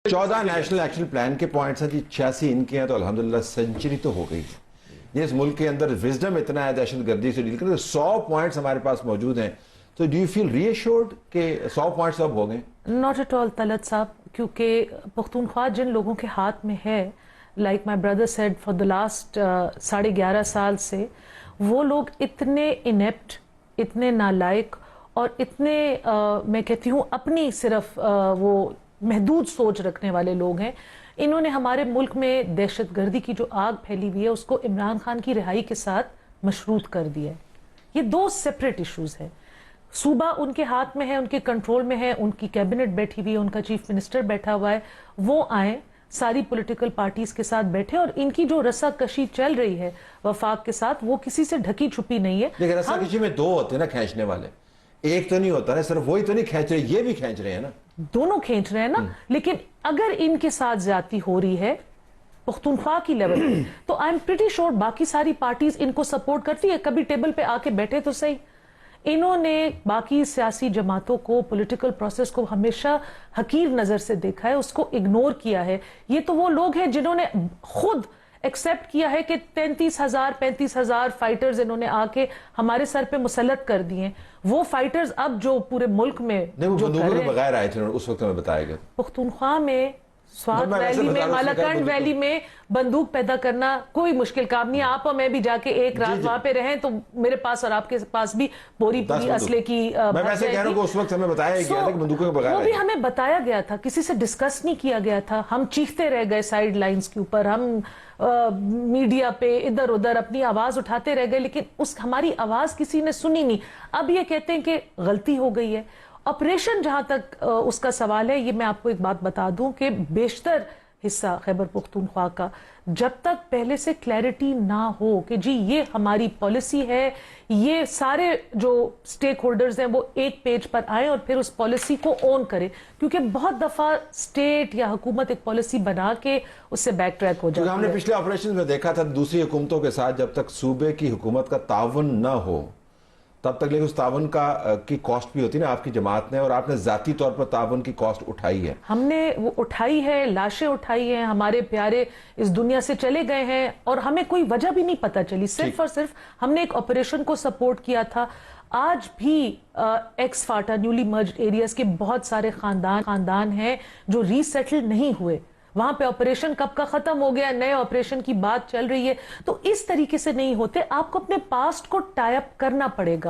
14 national action plan के points हैं जी, 86 इनके हैं, तो अल्हम्दुलिल्लाह सेंचुरी तो हो गई। ये इस मुल्क के अंदर विजडम इतना है दहशतगर्दी से डील करने, 100 पॉइंट्स हमारे पास मौजूद हैं। तो डू यू फील रीअश्योर्ड कि 100 पॉइंट्स अब हो गए? नॉट एट ऑल तलत साहब, क्योंकि पख्तूनख्वा जिन लोगों के हाथ में है, like my brother said, for the last 11.5 साल से वो लोग इतने इनेप्ट, इतने नालायक और इतने मैं कहती हूँ अपनी सिर्फ वो महदूद सोच रखने वाले लोग हैं। इन्होंने हमारे मुल्क में दहशतगर्दी की जो आग फैली हुई है उसको इमरान खान की रिहाई के साथ मशरूत कर दिया है। ये दो सेपरेट इश्यूज हैं। सूबा उनके हाथ में है, उनके कंट्रोल में है, उनकी कैबिनेट बैठी हुई है, उनका चीफ मिनिस्टर बैठा हुआ है। वो आए, सारी पॉलिटिकल पार्टीज के साथ बैठे और इनकी जो रस्साकशी चल रही है वफाक के साथ, वो किसी से ढकी छुपी नहीं है। लेकिन रस्साकशी में दो होते हैं ना खींचने वाले, एक तो नहीं होता ना, सिर्फ वही तो नहीं खींच रहे, ये भी खींच रहे हैं ना, दोनों खींच रहे हैं ना। लेकिन अगर इनके साथ ज्यादती हो रही है पख्तूनख्वा की लेवल पे, तो आई एम प्रीटी श्योर बाकी सारी पार्टीज इनको सपोर्ट करती है। कभी टेबल पे आके बैठे तो सही। इन्होंने बाकी सियासी जमातों को, पॉलिटिकल प्रोसेस को हमेशा हकीर नजर से देखा है, उसको इग्नोर किया है। ये तो वो लोग हैं जिन्होंने खुद एक्सेप्ट किया है कि 35,000 फाइटर्स इन्होंने आके हमारे सर पे मुसल्लत कर दिए। वो फाइटर्स अब जो पूरे मुल्क में नहीं, वो बंदूकों के बगैर आए थे उस वक्त हमें बताया गया। पख्तूनख्वा में, स्वात वैली में, मालाकंड वैली में बंदूक पैदा करना कोई मुश्किल काम नहीं है। आप और मैं भी जाके एक रात वहां पे रहें तो मेरे पास और आपके पास भी पूरी असले की मैं वैसे कह रहा हूं कि उस वक्त हमें बताया गया था कि बंदूकों के बगैर, वो भी हमें बताया गया था, किसी से डिस्कस नहीं किया गया था। हम चीखते रह गए साइड लाइंस के ऊपर, हम मीडिया पे इधर उधर अपनी आवाज उठाते रह गए, लेकिन उस हमारी आवाज किसी ने सुनी नहीं। अब ये कहते हैं कि गलती हो गई है। ऑपरेशन जहां तक उसका सवाल है, ये मैं आपको एक बात बता दूं कि बेशतर हिस्सा खैबर पख्तूनख्वा का, जब तक पहले से क्लैरिटी ना हो कि जी ये हमारी पॉलिसी है, ये सारे जो स्टेक होल्डर्स हैं वो एक पेज पर आए और फिर उस पॉलिसी को ओन करें। क्योंकि बहुत दफा स्टेट या हुकूमत एक पॉलिसी बना के उससे बैक ट्रैक हो जाती है। हमने पिछले ऑपरेशन में देखा था दूसरी हुकूमतों के साथ, जब तक सूबे की हुकूमत का ताउन ना हो तब तक, लेकिन उस ताउन की कॉस्ट भी होती है ना आपकी जमात ने, और आपने जाती तौर पर ताउन की कॉस्ट उठाई है। हमने वो उठाई है, लाशें उठाई हैं, हमारे प्यारे इस दुनिया से चले गए हैं और हमें कोई वजह भी नहीं पता चली। सिर्फ और सिर्फ हमने एक ऑपरेशन को सपोर्ट किया था। आज भी एक्स फाटा न्यूली मर्ज्ड एरियाज के बहुत सारे खानदान हैं जो रीसेटल नहीं हुए। वहां पे ऑपरेशन कब का खत्म हो गया, नए ऑपरेशन की बात चल रही है। तो इस तरीके से नहीं होते, आपको अपने पास्ट को टाई अप करना पड़ेगा।